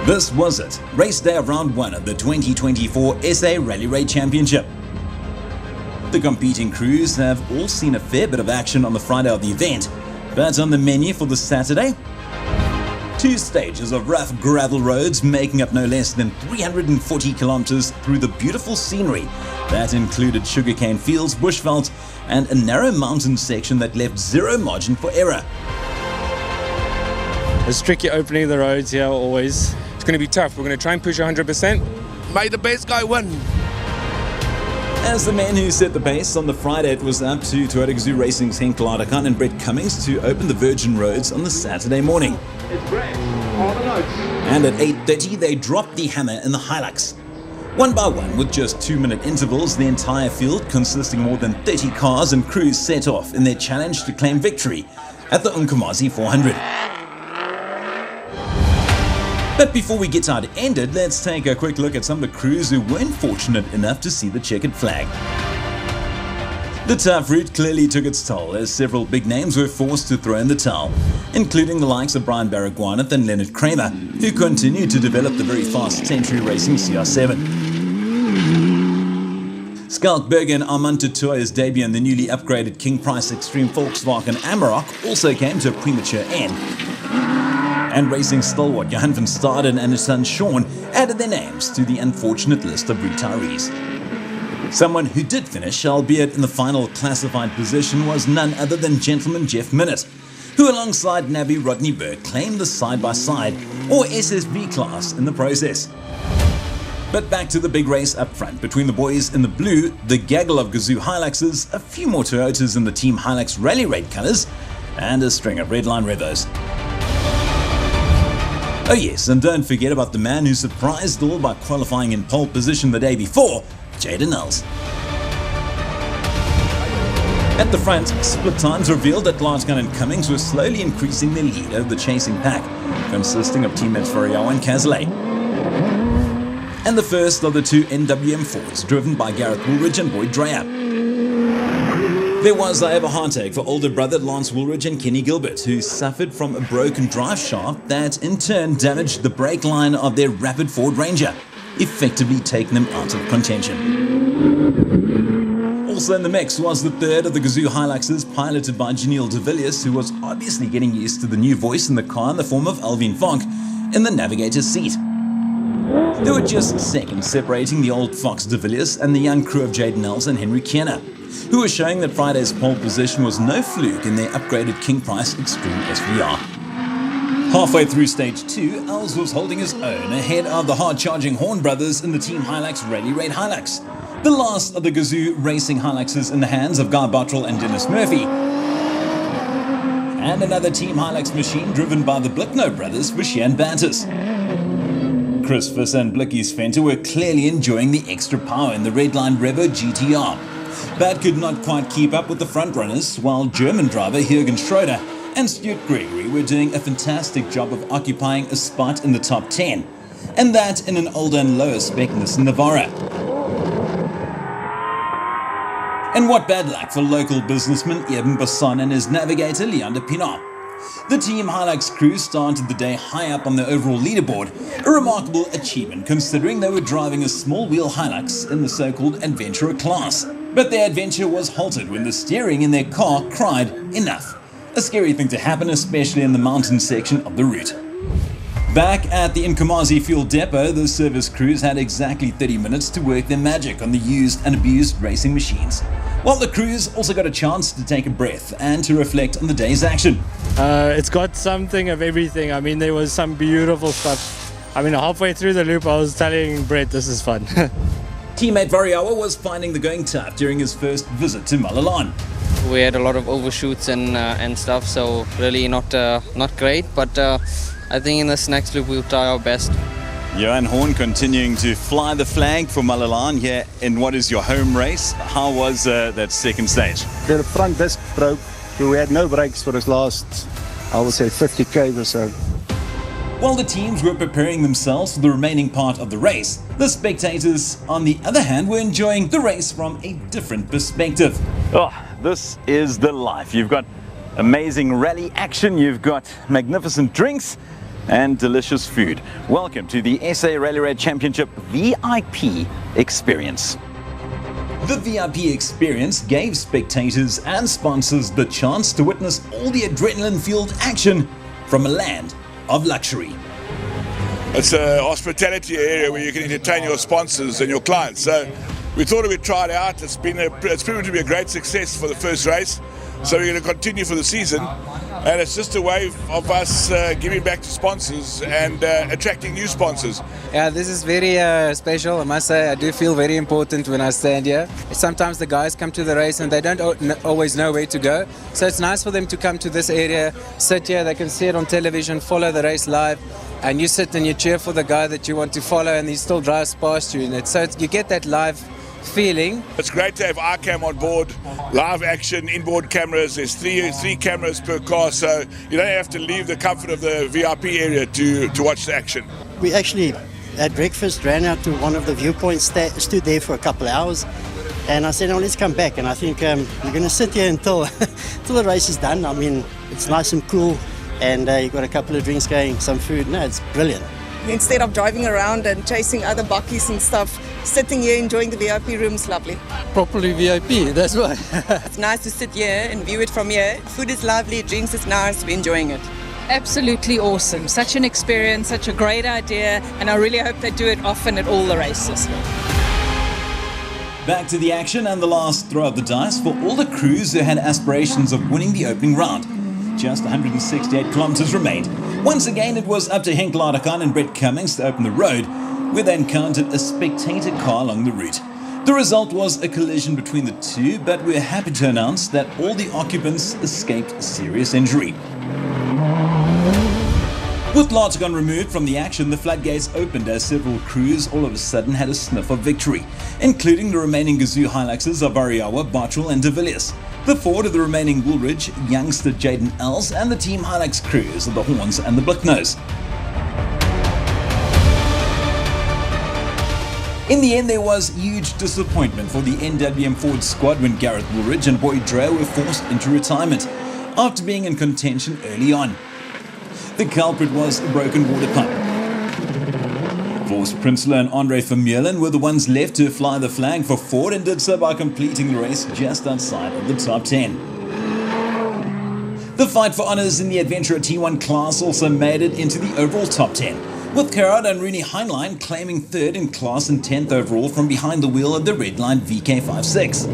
This was it, race day of round 1 of the 2024 SA Rally Raid Championship. The competing crews have all seen a fair bit of action on the Friday of the event, but on the menu for the Saturday, 2 stages of rough gravel roads making up no less than 340 kilometers through the beautiful scenery that included sugarcane fields, bushveld, and a narrow mountain section that left zero margin for error. It's tricky opening of the roads here always. It's going to be tough. We're going to try and push 100%. May the best guy win. As the men who set the pace on the Friday, it was up to Toyota Gazoo Racing's Henk Ladekan and Brett Cummings to open the virgin roads on the Saturday morning. It's Brett on the notes. And at 8:30 they dropped the hammer in the Hilux. One by one, with just 2-minute intervals, the entire field, consisting of more than 30 cars and crews, set off in their challenge to claim victory at the Nkomazi 400. But before we get how it ended, let's take a quick look at some of the crews who weren't fortunate enough to see the checkered flag. The tough route clearly took its toll as several big names were forced to throw in the towel, including the likes of Brian Baragwanath and Leonard Kramer, who continued to develop the very fast Century Racing CR7. Skalkberg and Armand Tutoya's debut in the newly upgraded King Price Extreme Volkswagen Amarok also came to a premature end. And racing stalwart Johan van Staden and his son Sean added their names to the unfortunate list of retirees. Someone who did finish, albeit in the final classified position, was none other than gentleman Jeff Minnett, who alongside Nabby Rodney Burke claimed the side-by-side or SSV class in the process. But back to the big race up front between the boys in the blue, the gaggle of Gazoo Hiluxes, a few more Toyotas in the Team Hilux Rally Raid colours, and a string of Redline Revos. Oh yes, and don't forget about the man who surprised all by qualifying in pole position the day before, Jaden Els. At the front, split times revealed that Ladekan and Cummings were slowly increasing their lead over the chasing pack, consisting of teammates Variawa and Cazalet. And the first of the 2 NWM Fords, driven by Gareth Woolridge and Boyd Dreyer. There was, however, heartache for older brother Lance Woolridge and Kenny Gilbert, who suffered from a broken drive shaft that in turn damaged the brake line of their rapid Ford Ranger, effectively taking them out of contention. Also in the mix was the third of the Gazoo Hiluxes, piloted by Janelle de Villiers, who was obviously getting used to the new voice in the car in the form of Alvin Vonk in the navigator's seat. There were just seconds separating the old Fox de Villiers and the young crew of Jaden Els and Henry Kierna, who were showing that Friday's pole position was no fluke in their upgraded King Price Extreme SVR. Halfway through stage 2, Els was holding his own ahead of the hard-charging Horn brothers in the Team Hilux Rally Raid Hilux, the last of the Gazoo Racing Hiluxes in the hands of Guy Bottrell and Dennis Murphy, and another Team Hilux machine driven by the Blickno brothers, Vishy and Bantus. Chris Fiss and Blicky's Fenter were clearly enjoying the extra power in the Redline Revo GTR, but could not quite keep up with the frontrunners, while German driver Jürgen Schroeder and Stuart Gregory were doing a fantastic job of occupying a spot in the top 10, and that in an older and lower spec Nissan Navara. And what bad luck for local businessman Eben Basson and his navigator Leander Pinot. The Team Hilux crew started the day high up on the overall leaderboard, a remarkable achievement considering they were driving a small wheel Hilux in the so-called Adventurer class. But their adventure was halted when the steering in their car cried, "Enough." A scary thing to happen, especially in the mountain section of the route. Back at the Nkomazi fuel depot, the service crews had exactly 30 minutes to work their magic on the used and abused racing machines, while the crews also got a chance to take a breath and to reflect on the day's action. It's got something of everything. I mean, there was some beautiful stuff. I mean, halfway through the loop, I was telling Brett, this is fun. Teammate Variawa was finding the going tough during his first visit to Malalan. We had a lot of overshoots and stuff, so really not great, but I think in this next loop we'll try our best. Johan Horn continuing to fly the flag for Malalan here in what is your home race. How was that second stage? The front disc broke, so we had no brakes for this last, I would say, 50k or so. While the teams were preparing themselves for the remaining part of the race, the spectators, on the other hand, were enjoying the race from a different perspective. Oh, this is the life. You've got amazing rally action, you've got magnificent drinks, and delicious food. Welcome to the SA Rally Raid Championship VIP experience. The VIP experience gave spectators and sponsors the chance to witness all the adrenaline-fueled action from a land of luxury. It's a hospitality area where you can entertain your sponsors and your clients. So we thought we'd try it out. It's proven to be a great success for the first race. So we're going to continue for the season. And it's just a way of us giving back to sponsors and attracting new sponsors. Yeah, this is very special. I must say, I do feel very important when I stand here. Sometimes the guys come to the race and they don't always know where to go. So it's nice for them to come to this area, sit here, they can see it on television, follow the race live. And you sit and you cheer for the guy that you want to follow and he still drives past you. So you get that live feeling. It's great to have iCam on board, live action, inboard cameras. There's three cameras per car, so you don't have to leave the comfort of the VIP area to watch the action. We actually, at breakfast, ran out to one of the viewpoints, stood there for a couple of hours, and I said, oh, let's come back. And I think we're going to sit here until the race is done. I mean, it's nice and cool, and you've got a couple of drinks going, some food. No, it's brilliant. Instead of driving around and chasing other buckies and stuff, sitting here enjoying the VIP room is lovely. Properly VIP, that's why. It's nice to sit here and view it from here. Food is lovely, drinks is nice, we're enjoying it. Absolutely awesome. Such an experience, such a great idea, and I really hope they do it often at all the races. Back to the action and the last throw of the dice for all the crews who had aspirations of winning the opening round. Just 168 kilometers remained. Once again, it was up to Henk Ladekan and Brett Cummings to open the road, where they encountered a spectator car along the route. The result was a collision between the two, but we're happy to announce that all the occupants escaped serious injury. With Ladekan removed from the action, the floodgates opened as several crews all of a sudden had a sniff of victory, including the remaining Gazoo Hiluxes of Variawa, Bartrell and De Villiers, the Ford of the remaining Woolridge, youngster Jaden Els, and the Team Hilux crews of the Horns and the Blicknose. In the end, there was huge disappointment for the NWM Ford squad when Gareth Woolridge and Boyd Dreyer were forced into retirement after being in contention early on. The culprit was a broken water pipe. Vos Prinsloo and Andre Vermeulen were the ones left to fly the flag for Ford and did so by completing the race just outside of the top 10. The fight for honours in the Adventurer T1 class also made it into the overall top 10, with Gerard and Rooney Heinlein claiming 3rd in class and 10th overall from behind the wheel of the Redline VK56.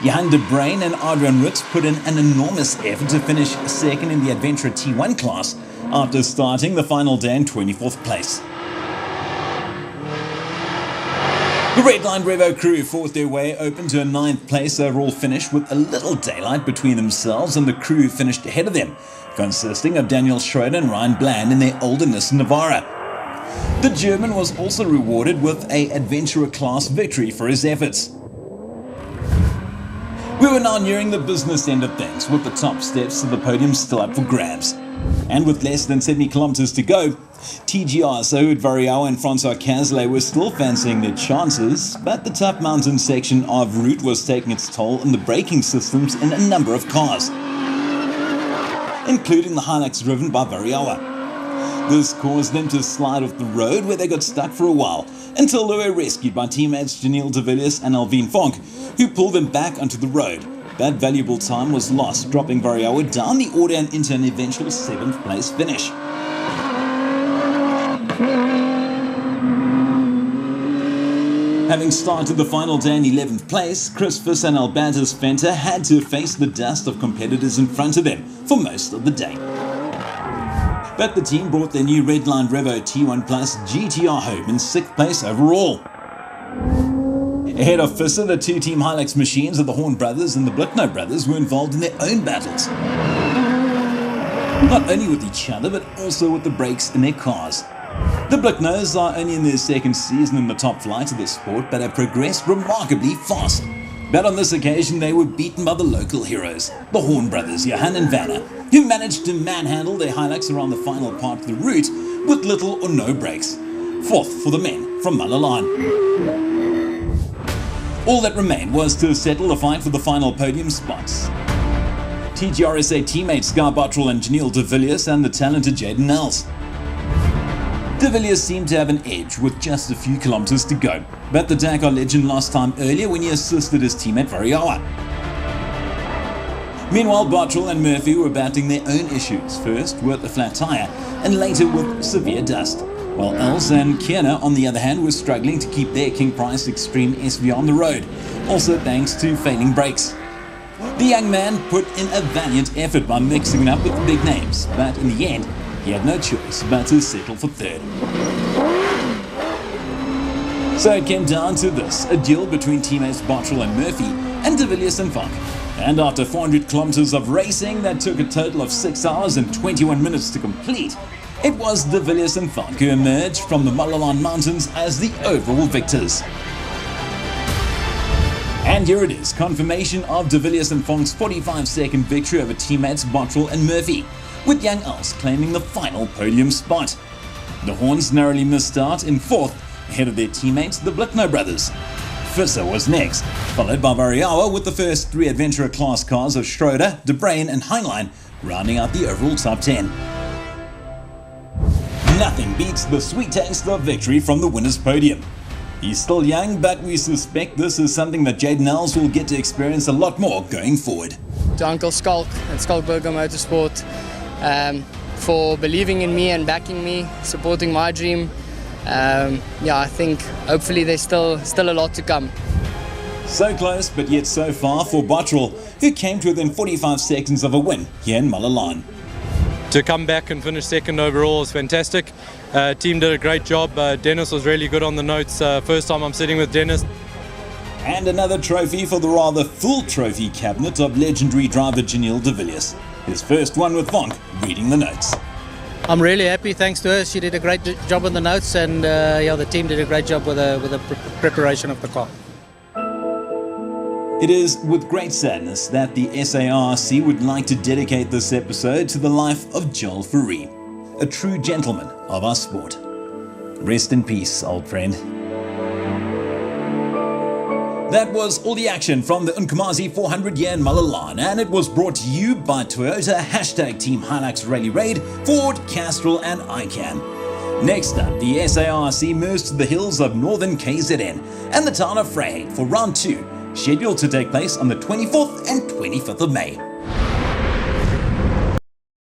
Johan de Bruin and Adrian Ritz put in an enormous effort to finish 2nd in the Adventurer T1 class after starting the final day in 24th place. The Redline Revo crew fought their way open to a 9th place overall finish with a little daylight between themselves and the crew who finished ahead of them, consisting of Daniel Schroeder and Ryan Bland in their older Nissan Navara. The German was also rewarded with an Adventurer class victory for his efforts. We were now nearing the business end of things, with the top steps to the podium still up for grabs. And with less than 70 kilometers to go, TGR, Sahoud Variawa and Francois Cazelet were still fancying their chances, but the tough mountain section of route was taking its toll on the braking systems in a number of cars, including the Hilux driven by Variawa. This caused them to slide off the road, where they got stuck for a while, until they were rescued by teammates Janelle De Villiers and Alvin Fonk, who pulled them back onto the road. That valuable time was lost, dropping Variawa down the order and into an eventual 7th place finish. Having started the final day in 11th place, Chris Fiss and Albertus Venter had to face the dust of competitors in front of them for most of the day. But the team brought their new Redline Revo T1 Plus GTR home in 6th place overall. Ahead of Fisser, the two Team Hilux machines of the Horn brothers and the Blickno brothers were involved in their own battles, not only with each other but also with the brakes in their cars. The Blicknos are only in their 2nd season in the top flight of the sport, but have progressed remarkably fast. But on this occasion they were beaten by the local heroes, the Horn brothers Johan and Vanna, who managed to manhandle their Hilux around the final part of the route with little or no brakes. 4th for the men from Malalan. All that remained was to settle the fight for the final podium spots. TGRSA teammates Guy Bottrell and Janelle de Villiers and the talented Jaden Nels. De Villiers seemed to have an edge with just a few kilometers to go, but the Dakar legend lost time earlier when he assisted his teammate Variawa. Meanwhile, Bottrell and Murphy were battling their own issues, first with a flat tyre and later with severe dust, while Els and Kierna, on the other hand, were struggling to keep their King Price Extreme SV on the road, also thanks to failing brakes. The young man put in a valiant effort by mixing it up with big names, but in the end, he had no choice but to settle for third. So it came down to this, a duel between teammates Bottrell and Murphy and de Villiers and Vonk. And after 400 kilometers of racing that took a total of 6 hours and 21 minutes to complete, it was de Villiers and Vonk who emerged from the Malalan Mountains as the overall victors. And here it is, confirmation of de Villiers and Vonk's 45-second victory over teammates Bottrell and Murphy, with young Els claiming the final podium spot. The Horns narrowly missed out in fourth, ahead of their teammates, the Blitno brothers. Visser was next, followed by Variawa with the first 3 adventurer class cars of Schroeder, De Bruyn and Heinlein, rounding out the overall top 10. Nothing beats the sweet taste of victory from the winner's podium. He's still young, but we suspect this is something that Jaden Els will get to experience a lot more going forward. To Uncle Skalk and Skalkburger Motorsport for believing in me and backing me, supporting my dream. I think hopefully there's still a lot to come. So close, but yet so far for Bottrell, who came to within 45 seconds of a win here in Malalan. To come back and finish second overall is fantastic. Team did a great job. Dennis was really good on the notes. First time I'm sitting with Dennis. And another trophy for the rather full trophy cabinet of legendary driver Janelle de Villiers. His first one with Vonk reading the notes. I'm really happy, thanks to her. She did a great job on the notes, and the team did a great job with the preparation of the car. It is with great sadness that the SARC would like to dedicate this episode to the life of Joel Fourie, a true gentleman of our sport. Rest in peace, old friend. That was all the action from the Nkomazi 400 year in Malalan, and it was brought to you by Toyota, #Team Hilux Rally Raid, Ford, Castrol and ICAM. Next up, the SARC moves to the hills of northern KZN and the town of Vryheid for round 2, scheduled to take place on the 24th and 25th of May.